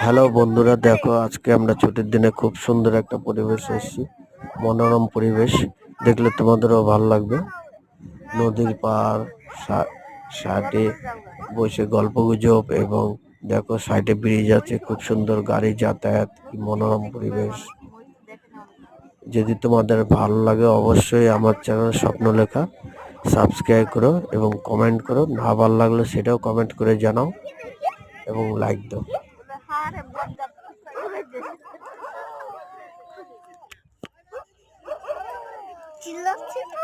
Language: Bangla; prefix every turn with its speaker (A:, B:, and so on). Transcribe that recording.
A: হ্যালো বন্ধুরা, দেখো আজকে আমরা ছুটির দিনে খুব সুন্দর একটা পরিবেশ এসেছি। মনোরম পরিবেশ, দেখলে তোমাদেরও ভালো লাগবে। নদীর পাড়, সাইডে বসে গল্পগুজব, এবং দেখো সাইডে ব্রিজ আছে, খুব সুন্দর গাড়ি যাতায়াত, কি মনোরম পরিবেশ। যদি তোমাদের ভালো লাগে অবশ্যই আমার চ্যানেল স্বপ্নলেখা সাবস্ক্রাইব করো এবং কমেন্ট করো। না ভালো লাগলে সেটাও কমেন্ট করে জানাও এবং লাইক দাও।
B: চিল্লাচ্ছি তো।